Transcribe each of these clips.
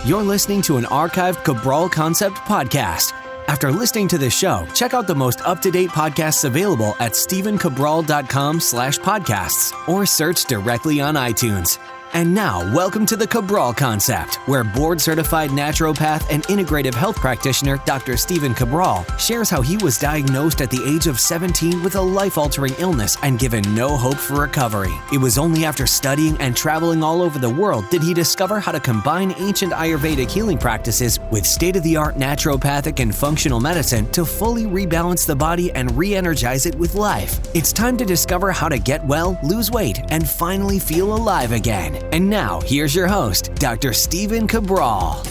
You're listening to an archived Cabral Concept podcast. After listening to this show, check out the most up-to-date podcasts available at stephencabral.com/podcasts or search directly on iTunes. And now, welcome to the Cabral Concept, where board-certified naturopath and integrative health practitioner Dr. Stephen Cabral shares how he was diagnosed at the age of 17 with a life-altering illness and given no hope for recovery. It was only after studying and traveling all over the world did he discover how to combine ancient Ayurvedic healing practices with state-of-the-art naturopathic and functional medicine to fully rebalance the body and re-energize it with life. It's time to discover how to get well, lose weight, and finally feel alive again. And now, here's your host, Dr. Stephen Cabral.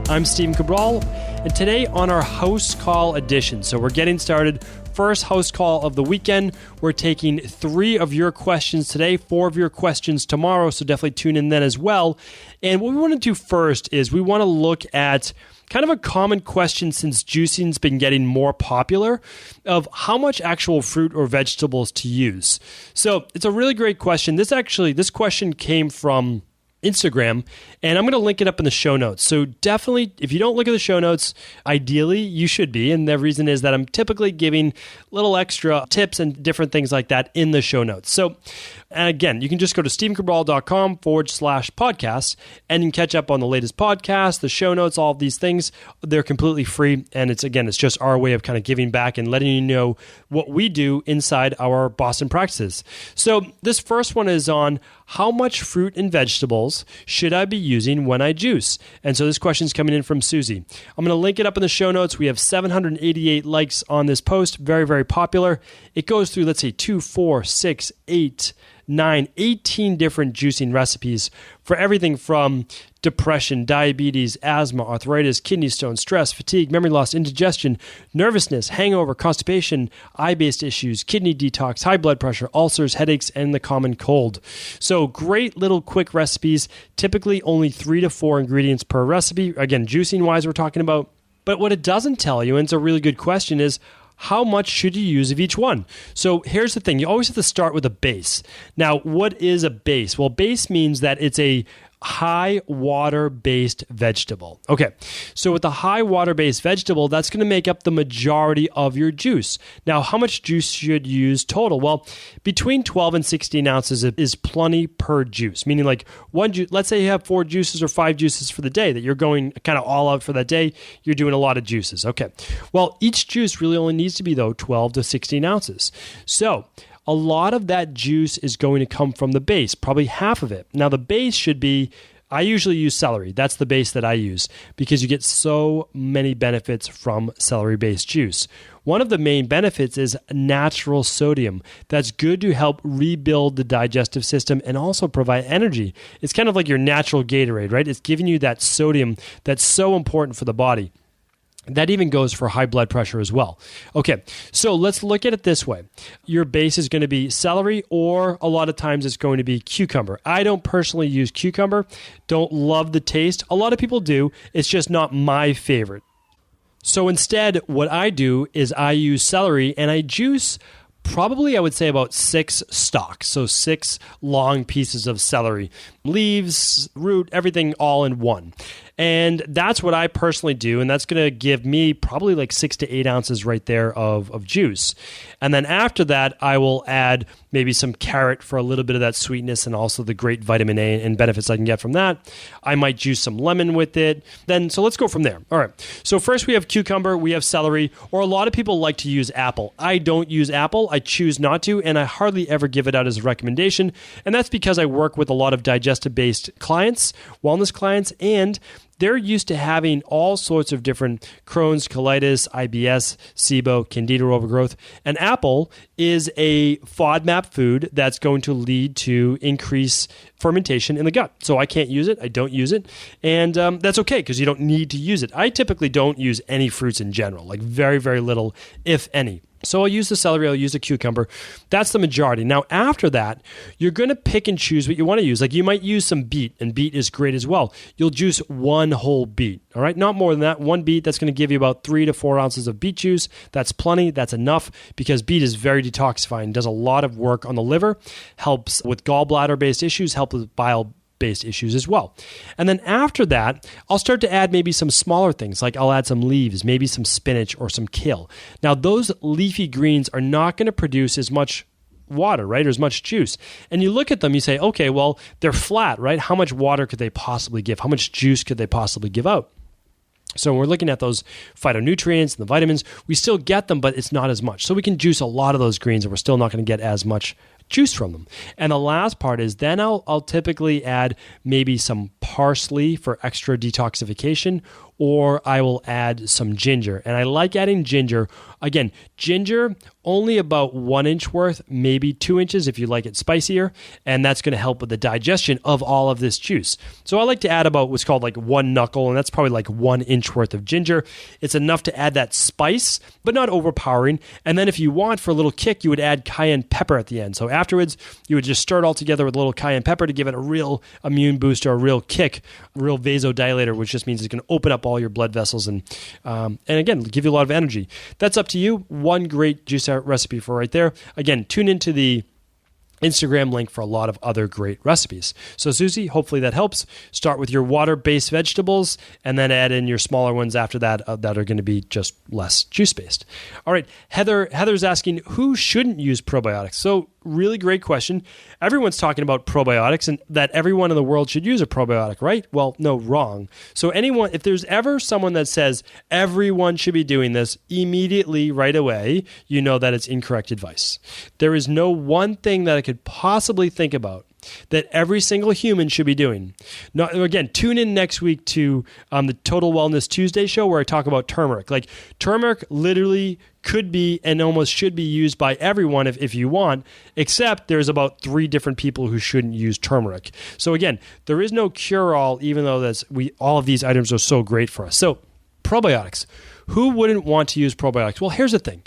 I'm Stephen Cabral, and today on our House Call edition, so we're getting started. First House Call of the weekend. We're taking 3 of your questions today, 4 of your questions tomorrow, so definitely tune in then as well. And what we want to do first is we want to look at kind of a common question since juicing's been getting more popular of how much actual fruit or vegetables to use. So it's a really great question. This question came from Instagram, and I'm going to link it up in the show notes. So definitely, if you don't look at the show notes, ideally you should be. And the reason is that I'm typically giving little extra tips and different things like that in the show notes. So, and again, you can just go to stephencabral.com/podcast and you can catch up on the latest podcast, the show notes, all of these things. They're completely free. And it's just our way of kind of giving back and letting you know what we do inside our Boston practices. So this first one is on how much fruit and vegetables should I be using when I juice? And so this question is coming in from Suzy. I'm going to link it up in the show notes. We have 788 likes on this post. Very, very popular. It goes through, let's say, 2, 4, 6, 8, 9, 18 different juicing recipes for everything from depression, diabetes, asthma, arthritis, kidney stones, stress, fatigue, memory loss, indigestion, nervousness, hangover, constipation, eye-based issues, kidney detox, high blood pressure, ulcers, headaches, and the common cold. So great little quick recipes, typically only 3 to 4 ingredients per recipe. Again, juicing-wise we're talking about. But what it doesn't tell you, and it's a really good question, is how much should you use of each one? So here's the thing. You always have to start with a base. Now, what is a base? Well, base means that it's a high water-based vegetable. Okay, so with a high water-based vegetable, that's going to make up the majority of your juice. Now, how much juice should you use total? Well, between 12 and 16 ounces is plenty per juice, meaning like one juice. Let's say you have 4 juices or 5 juices for the day that you're going kind of all out for that day. You're doing a lot of juices. Okay, well, each juice really only needs to be, though, 12 to 16 ounces. So a lot of that juice is going to come from the base, probably half of it. Now, the base should be, I usually use celery. That's the base that I use because you get so many benefits from celery-based juice. One of the main benefits is natural sodium. That's good to help rebuild the digestive system and also provide energy. It's kind of like your natural Gatorade, right? It's giving you that sodium that's so important for the body. That even goes for high blood pressure as well. Okay, so let's look at it this way. Your base is going to be celery, or a lot of times it's going to be cucumber. I don't personally use cucumber. Don't love the taste. A lot of people do. It's just not my favorite. So instead, what I do is I use celery and I juice probably, I would say, about 6 stalks. So 6 long pieces of celery. Leaves, root, everything all in one. And that's what I personally do. And that's going to give me probably like 6 to 8 ounces right there of juice. And then after that, I will add maybe some carrot for a little bit of that sweetness and also the great vitamin A and benefits I can get from that. I might juice some lemon with it. So let's go from there. All right. So first we have cucumber, we have celery, or a lot of people like to use apple. I don't use apple. I choose not to, and I hardly ever give it out as a recommendation. And that's because I work with a lot of digestive-based clients, wellness clients, and they're used to having all sorts of different Crohn's, colitis, IBS, SIBO, candida overgrowth. And apple is a FODMAP food that's going to lead to increased fermentation in the gut. So I can't use it. I don't use it. And that's okay because you don't need to use it. I typically don't use any fruits in general, like very, very little, if any. So I'll use the celery, I'll use the cucumber. That's the majority. Now, after that, you're going to pick and choose what you want to use. Like you might use some beet, and beet is great as well. You'll juice 1 whole beet, all right? Not more than that. 1 beet, that's going to give you about 3 to 4 ounces of beet juice. That's plenty. That's enough because beet is very detoxifying, does a lot of work on the liver, helps with gallbladder-based issues, helps with bile based issues as well. And then after that, I'll start to add maybe some smaller things, like I'll add some leaves, maybe some spinach or some kale. Now, those leafy greens are not going to produce as much water, right? Or as much juice. And you look at them, you say, okay, well, they're flat, right? How much water could they possibly give? How much juice could they possibly give out? So when we're looking at those phytonutrients and the vitamins, we still get them, but it's not as much. So we can juice a lot of those greens and we're still not going to get as much juice from them. And the last part is then I'll typically add maybe some parsley for extra detoxification, or I will add some ginger. And I like adding ginger. Again, ginger, only about 1 inch worth, maybe 2 inches if you like it spicier. And that's going to help with the digestion of all of this juice. So I like to add about what's called like 1 knuckle, and that's probably like 1 inch worth of ginger. It's enough to add that spice, but not overpowering. And then if you want for a little kick, you would add cayenne pepper at the end. So afterwards, you would just stir it all together with a little cayenne pepper to give it a real immune booster, a real kick, a real vasodilator, which just means it's going to open up all your blood vessels and again, give you a lot of energy. That's up to you. One great juice recipe for right there. Again, tune into the Instagram link for a lot of other great recipes. So Suzy, hopefully that helps. Start with your water-based vegetables and then add in your smaller ones after that that are going to be just less juice-based. All right, Heather's asking, who shouldn't use probiotics? So really great question. Everyone's talking about probiotics and that everyone in the world should use a probiotic, right? Well, no, wrong. So anyone, if there's ever someone that says everyone should be doing this, immediately right away, you know that it's incorrect advice. There is no one thing that I could possibly think about that every single human should be doing. Now, again, tune in next week to the Total Wellness Tuesday show where I talk about turmeric. Like turmeric literally could be and almost should be used by everyone if you want, except there's about 3 different people who shouldn't use turmeric. So again, there is no cure-all, even though all of these items are so great for us. So probiotics. Who wouldn't want to use probiotics? Well, here's the thing.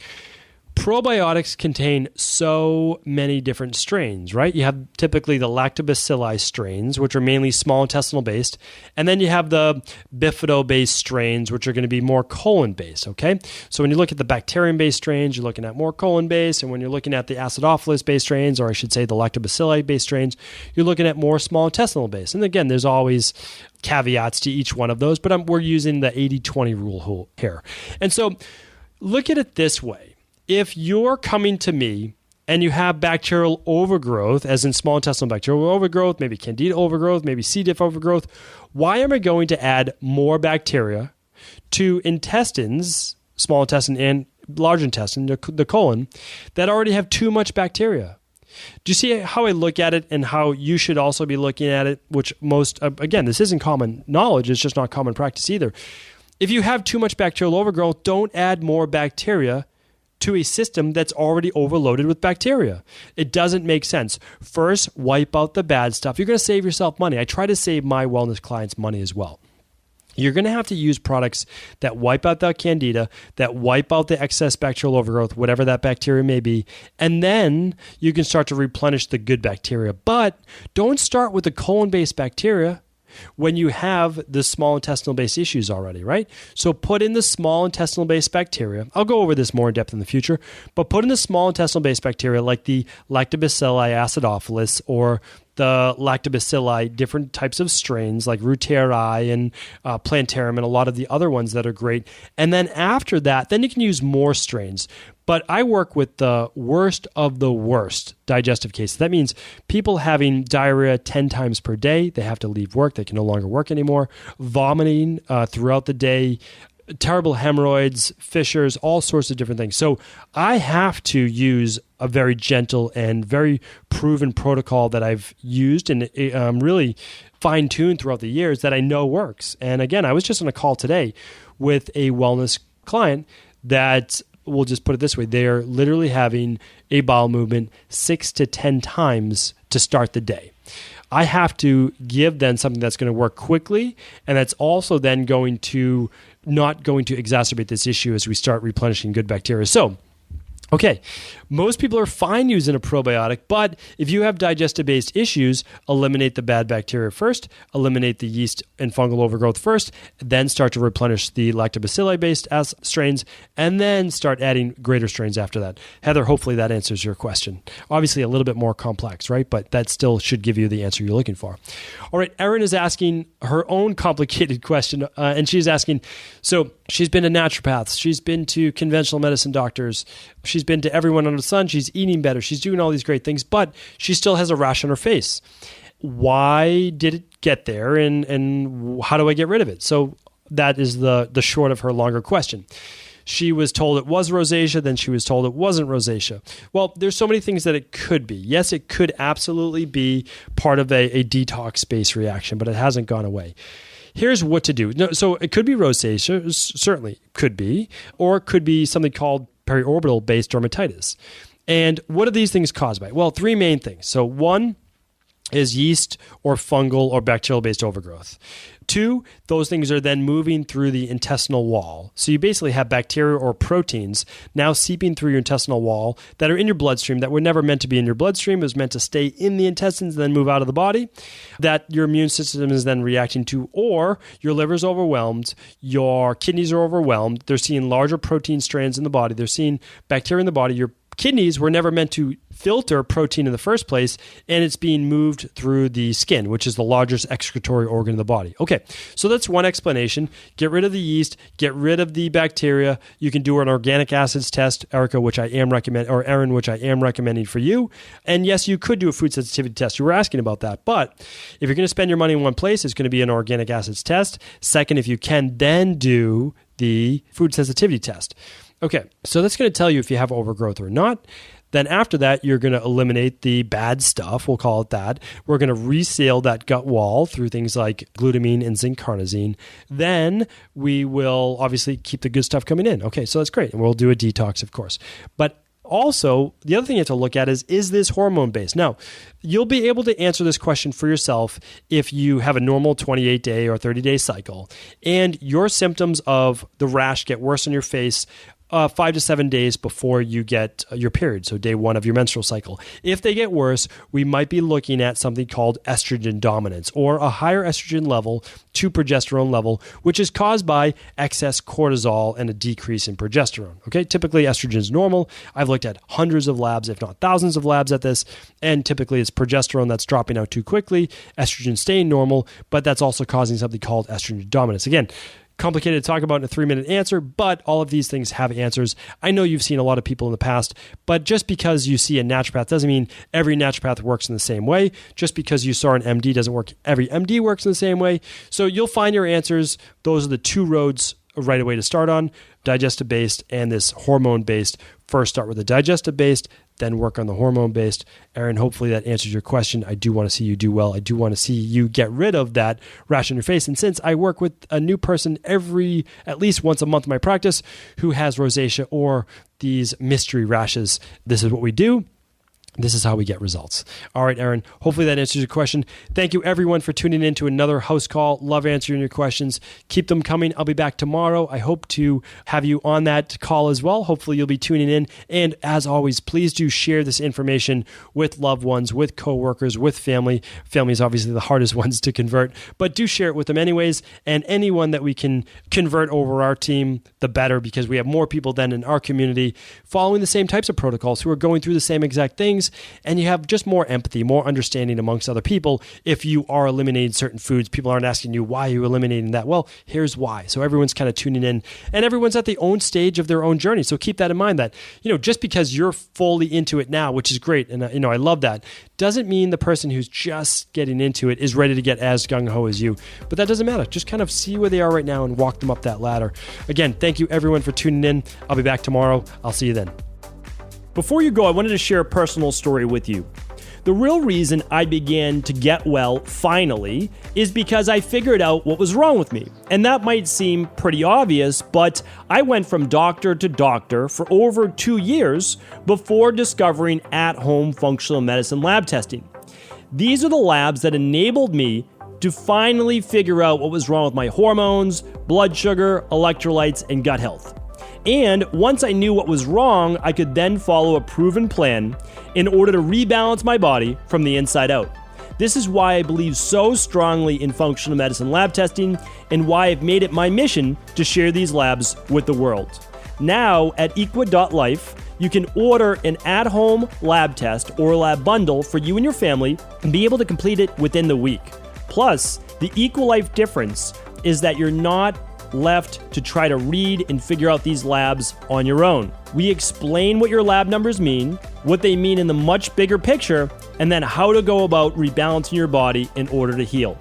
Probiotics contain so many different strains, right? You have typically the lactobacilli strains, which are mainly small intestinal based, and then you have the bifido-based strains, which are going to be more colon-based, okay? So when you look at the bacterium-based strains, you're looking at more colon-based, and when you're looking at the acidophilus-based strains, or I should say the lactobacilli-based strains, you're looking at more small intestinal-based. And again, there's always caveats to each one of those, but we're using the 80-20 rule here. And so look at it this way. If you're coming to me and you have bacterial overgrowth, as in small intestinal bacterial overgrowth, maybe candida overgrowth, maybe C. diff overgrowth, why am I going to add more bacteria to intestines, small intestine and large intestine, the colon, that already have too much bacteria? Do you see how I look at it and how you should also be looking at it, which most, again, this isn't common knowledge, it's just not common practice either. If you have too much bacterial overgrowth, don't add more bacteria to a system that's already overloaded with bacteria. It doesn't make sense. First, wipe out the bad stuff. You're going to save yourself money. I try to save my wellness clients money as well. You're going to have to use products that wipe out that candida, that wipe out the excess bacterial overgrowth, whatever that bacteria may be, and then you can start to replenish the good bacteria. But don't start with the colon-based bacteria when you have the small intestinal-based issues already, right? So put in the small intestinal-based bacteria. I'll go over this more in depth in the future, but put in the small intestinal-based bacteria like the Lactobacilli acidophilus or the lactobacilli, different types of strains like Reuteri and Plantarum and a lot of the other ones that are great. And then after that, then you can use more strains. But I work with the worst of the worst digestive cases. That means people having diarrhea 10 times per day. They have to leave work. They can no longer work anymore. Vomiting throughout the day. Terrible hemorrhoids, fissures, all sorts of different things. So I have to use a very gentle and very proven protocol that I've used and really fine-tuned throughout the years that I know works. And again, I was just on a call today with a wellness client that, we'll just put it this way, they're literally having a bowel movement 6 to 10 times to start the day. I have to give them something that's going to work quickly, and that's also then not going to exacerbate this issue as we start replenishing good bacteria. So Okay, most people are fine using a probiotic, but if you have digestive-based issues, eliminate the bad bacteria first, eliminate the yeast and fungal overgrowth first, then start to replenish the lactobacilli-based strains, and then start adding greater strains after that. Heather, hopefully that answers your question. Obviously a little bit more complex, right? But that still should give you the answer you're looking for. All right, Erin is asking her own complicated question, and she's asking, so she's been to naturopaths, she's been to conventional medicine doctors, she's been to everyone under the sun, she's eating better, she's doing all these great things, but she still has a rash on her face. Why did it get there, and how do I get rid of it? So that is the short of her longer question. She was told it was rosacea, then she was told it wasn't rosacea. Well, there's so many things that it could be. Yes, it could absolutely be part of a detox-based reaction, but it hasn't gone away. Here's what to do. No, so it could be rosacea, certainly could be, or it could be something called periorbital-based dermatitis. And what are these things caused by? Well, three main things. So one is yeast or fungal or bacterial-based overgrowth. Two, those things are then moving through the intestinal wall. So you basically have bacteria or proteins now seeping through your intestinal wall that are in your bloodstream that were never meant to be in your bloodstream. It was meant to stay in the intestines and then move out of the body, that your immune system is then reacting to, or your liver's overwhelmed, your kidneys are overwhelmed, they're seeing larger protein strands in the body, they're seeing bacteria in the body, your kidneys were never meant to filter protein in the first place, and it's being moved through the skin, which is the largest excretory organ of the body. Okay, so that's one explanation. Get rid of the yeast, get rid of the bacteria. You can do an organic acids test, Erin, which I am recommending for you. And yes, you could do a food sensitivity test. You were asking about that. But if you're going to spend your money in one place, it's going to be an organic acids test. Second, if you can, then do the food sensitivity test. Okay, so that's going to tell you if you have overgrowth or not. Then after that, you're going to eliminate the bad stuff, we'll call it that. We're going to reseal that gut wall through things like glutamine and zinc carnosine. Then we will obviously keep the good stuff coming in. Okay, so that's great. And we'll do a detox, of course. But also, the other thing you have to look at is this hormone-based? Now, you'll be able to answer this question for yourself if you have a normal 28-day or 30-day cycle, and your symptoms of the rash get worse on your face 5 to 7 days before you get your period, so day one of your menstrual cycle. If they get worse, we might be looking at something called estrogen dominance, or a higher estrogen level to progesterone level, which is caused by excess cortisol and a decrease in progesterone. Okay, typically estrogen is normal. I've looked at hundreds of labs, if not thousands of labs at this, and typically it's progesterone that's dropping out too quickly, estrogen staying normal, but that's also causing something called estrogen dominance. Again, complicated to talk about in a 3-minute answer, but all of these things have answers. I know you've seen a lot of people in the past, but just because you see a naturopath doesn't mean every naturopath works in the same way. Just because you saw an MD doesn't work, every MD works in the same way. So you'll find your answers. Those are the two roads right away to start on, digestive-based and this hormone-based. First start with the digestive-based, then work on the hormone-based. Erin, hopefully that answers your question. I do want to see you do well. I do want to see you get rid of that rash on your face. And since I work with a new person at least once a month in my practice who has rosacea or these mystery rashes, this is what we do. This is how we get results. All right, Erin, hopefully that answers your question. Thank you, everyone, for tuning in to another House Call. Love answering your questions. Keep them coming. I'll be back tomorrow. I hope to have you on that call as well. Hopefully you'll be tuning in. And as always, please do share this information with loved ones, with coworkers, with family. Family is obviously the hardest ones to convert, but do share it with them anyways. And anyone that we can convert over our team, the better, because we have more people then in our community following the same types of protocols who are going through the same exact things. And you have just more empathy, more understanding amongst other people. If you are eliminating certain foods, people aren't asking you, why are you eliminating that? Well, here's why. So everyone's kind of tuning in, and everyone's at their own stage of their own journey. So keep that in mind that, just because you're fully into it now, which is great, and I love that, doesn't mean the person who's just getting into it is ready to get as gung-ho as you. But that doesn't matter. Just kind of see where they are right now and walk them up that ladder. Again, thank you everyone for tuning in. I'll be back tomorrow. I'll see you then. Before you go, I wanted to share a personal story with you. The real reason I began to get well, finally, is because I figured out what was wrong with me. And that might seem pretty obvious, but I went from doctor to doctor for over 2 years before discovering at-home functional medicine lab testing. These are the labs that enabled me to finally figure out what was wrong with my hormones, blood sugar, electrolytes, and gut health. And once I knew what was wrong, I could then follow a proven plan in order to rebalance my body from the inside out. This is why I believe so strongly in functional medicine lab testing and why I've made it my mission to share these labs with the world. Now at equa.life, you can order an at-home lab test or lab bundle for you and your family and be able to complete it within the week. Plus, the EquaLife difference is that you're not left to try to read and figure out these labs on your own. We explain what your lab numbers mean, what they mean in the much bigger picture, and then how to go about rebalancing your body in order to heal.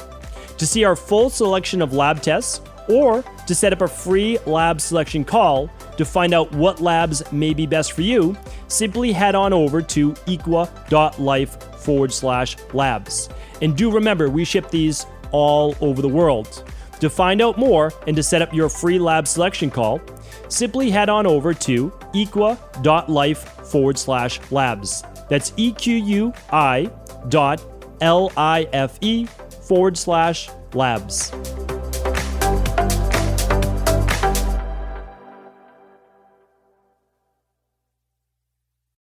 To see our full selection of lab tests or to set up a free lab selection call to find out what labs may be best for you, simply head on over to equa.life/labs. And do remember, we ship these all over the world. To find out more and to set up your free lab selection call, simply head on over to equa.life/labs. That's EQUI.LIFE/labs.